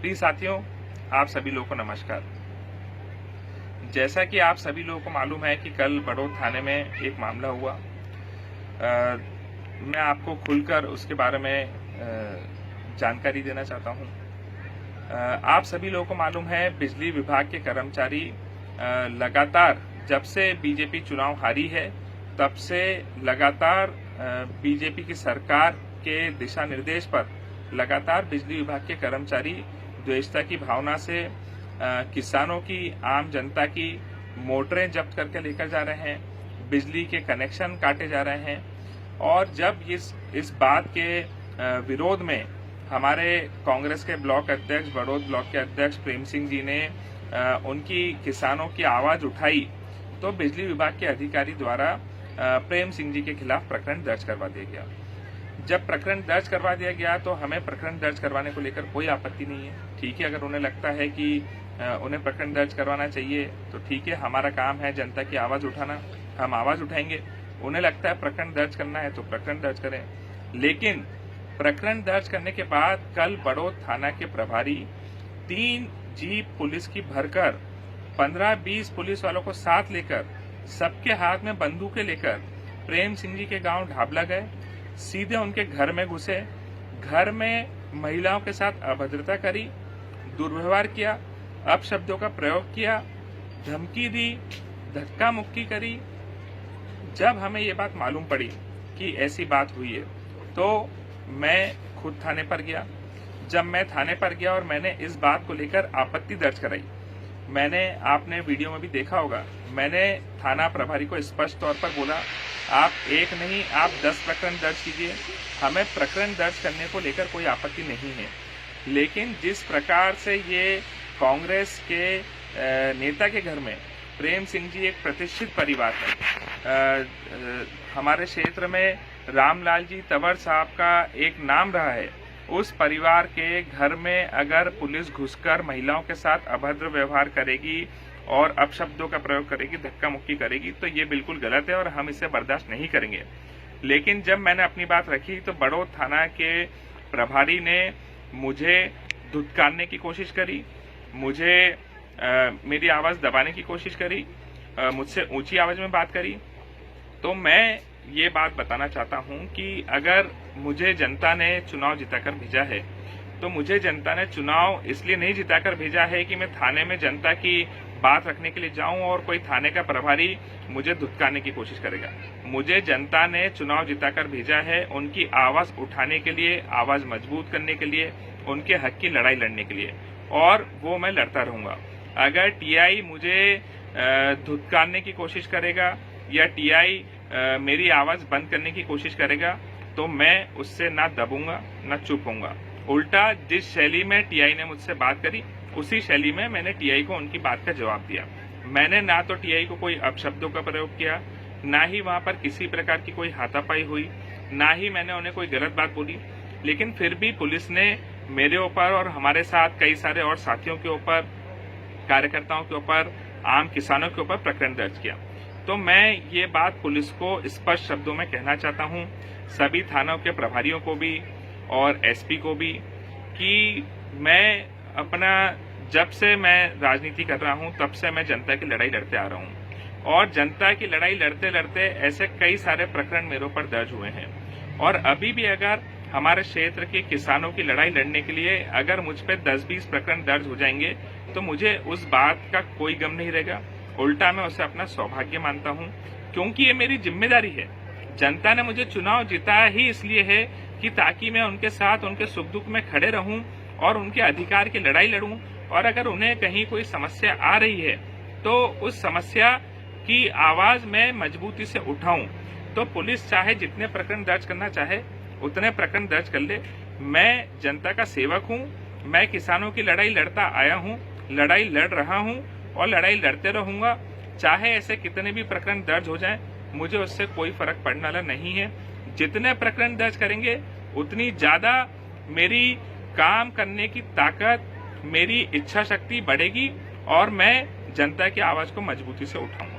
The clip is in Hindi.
प्रिय साथियों, आप सभी लोगों को नमस्कार। जैसा कि आप सभी लोगों को मालूम है कि कल बड़ौद थाने में एक मामला हुआ। मैं आपको खुलकर उसके बारे में जानकारी देना चाहता हूं। आप सभी लोगों को मालूम है बिजली विभाग के कर्मचारी लगातार जब से बीजेपी चुनाव हारी है तब से लगातार बीजेपी की सरकार के दिशा निर्देश पर लगातार बिजली विभाग के कर्मचारी द्वेषता की भावना से किसानों की, आम जनता की मोटरें जब्त करके लेकर जा रहे हैं, बिजली के कनेक्शन काटे जा रहे हैं। और जब इस बात के विरोध में हमारे कांग्रेस के ब्लॉक अध्यक्ष, बड़ौद ब्लॉक के अध्यक्ष प्रेम सिंह जी ने उनकी किसानों की आवाज उठाई तो बिजली विभाग के अधिकारी द्वारा प्रेम सिंह जी के खिलाफ प्रकरण दर्ज करवा दिया गया। जब प्रकरण दर्ज करवा दिया गया तो हमें प्रकरण दर्ज करवाने को लेकर कोई आपत्ति नहीं है। ठीक है, अगर उन्हें लगता है कि उन्हें प्रकरण दर्ज करवाना चाहिए तो ठीक है, हमारा काम है जनता की आवाज उठाना, हम आवाज उठाएंगे। उन्हें लगता है प्रकरण दर्ज करना है तो प्रकरण दर्ज करें। लेकिन प्रकरण दर्ज करने के बाद कल बड़ौद थाना के प्रभारी 3 जीप पुलिस की भरकर 15-20 पुलिस वालों को साथ लेकर, सबके हाथ में बंदूकें लेकर प्रेम सिंह जी के गांव ढाबला गए, सीधे उनके घर में घुसे, घर में महिलाओं के साथ अभद्रता करी, दुर्व्यवहार किया, अपशब्दों का प्रयोग किया, धमकी दी, धक्का मुक्की करी। जब हमें ये बात मालूम पड़ी कि ऐसी बात हुई है तो मैं खुद थाने पर गया। जब मैं थाने पर गया और मैंने इस बात को लेकर आपत्ति दर्ज कराई, आपने वीडियो में भी देखा होगा, मैंने थाना प्रभारी को स्पष्ट तौर पर बोला, आप एक नहीं आप 10 प्रकरण दर्ज कीजिए, हमें प्रकरण दर्ज करने को लेकर कोई आपत्ति नहीं है। लेकिन जिस प्रकार से ये कांग्रेस के नेता के घर में, प्रेम सिंह जी एक प्रतिष्ठित परिवार है, हमारे क्षेत्र में रामलाल जी तंवर साहब का एक नाम रहा है, उस परिवार के घर में अगर पुलिस घुसकर महिलाओं के साथ अभद्र व्यवहार करेगी और अपशब्दों का प्रयोग करेगी, धक्का मुक्की करेगी, तो ये बिल्कुल गलत है और हम इसे बर्दाश्त नहीं करेंगे। लेकिन जब मैंने अपनी बात रखी तो बड़ौद थाना के प्रभारी ने मुझे धुतकारने की कोशिश करी, मुझे मेरी आवाज दबाने की कोशिश करी, मुझसे ऊंची आवाज में बात करी। तो मैं ये बात बताना चाहता हूं कि अगर मुझे जनता ने चुनाव जिताकर भेजा है तो मुझे जनता ने चुनाव इसलिए नहीं जिताकर भेजा है कि मैं थाने में जनता की बात रखने के लिए जाऊं और कोई थाने का प्रभारी मुझे धुतकारने की कोशिश करेगा। मुझे जनता ने चुनाव जिताकर भेजा है उनकी आवाज उठाने के लिए, आवाज मजबूत करने के लिए, उनके हक की लड़ाई लड़ने के लिए, और वो मैं लड़ता रहूंगा। अगर टीआई मुझे धुतकारने की कोशिश करेगा या टीआई मेरी आवाज बंद करने की कोशिश करेगा तो मैं उससे ना दबूंगा ना चुप होऊंगा। उल्टा जिस शैली में टीआई ने मुझसे बात करी उसी शैली में मैंने टीआई को उनकी बात का जवाब दिया। मैंने ना तो टीआई को कोई अपशब्दों का प्रयोग किया, ना ही वहां पर किसी प्रकार की कोई हाथापाई हुई, ना ही मैंने उन्हें कोई गलत बात बोली। लेकिन फिर भी पुलिस ने मेरे ऊपर और हमारे साथ कई सारे और साथियों के ऊपर, कार्यकर्ताओं के ऊपर, आम किसानों के ऊपर प्रकरण दर्ज किया। तो मैं ये बात पुलिस को स्पष्ट शब्दों में कहना चाहता हूं, सभी थानों के प्रभारियों को भी और एसपी को भी, कि मैं जब से मैं राजनीति कर रहा हूं तब से मैं जनता की लड़ाई लड़ते आ रहा हूं और जनता की लड़ाई लड़ते लड़ते ऐसे कई सारे प्रकरण मेरे ऊपर दर्ज हुए हैं। और अभी भी अगर हमारे क्षेत्र के किसानों की लड़ाई लड़ने के लिए अगर मुझ पे 10-20 प्रकरण दर्ज हो जाएंगे तो मुझे उस बात का कोई गम नहीं रहेगा। उल्टा मैं उसे अपना सौभाग्य मानता हूं, क्योंकि ये मेरी जिम्मेदारी है। जनता ने मुझे चुनाव जिताया ही इसलिए है कि ताकि मैं उनके साथ उनके सुख दुख में खड़े रहूं और उनके अधिकार की लड़ाई लड़ूं। और अगर उन्हें कहीं कोई समस्या आ रही है तो उस समस्या की आवाज मैं मजबूती से उठाऊं। तो पुलिस चाहे जितने प्रकरण दर्ज करना चाहे उतने प्रकरण दर्ज कर ले। मैं जनता का सेवक हूं, मैं किसानों की लड़ाई लड़ता आया हूं, लड़ाई लड़ रहा हूं और लड़ाई लड़ते रहूंगा। चाहे ऐसे कितने भी प्रकरण दर्ज हो जाएं, मुझे उससे कोई फर्क पड़ने वाला नहीं है। जितने प्रकरण दर्ज करेंगे उतनी ज्यादा मेरी काम करने की ताकत, मेरी इच्छा शक्ति बढ़ेगी और मैं जनता की आवाज को मजबूती से उठाऊंगा।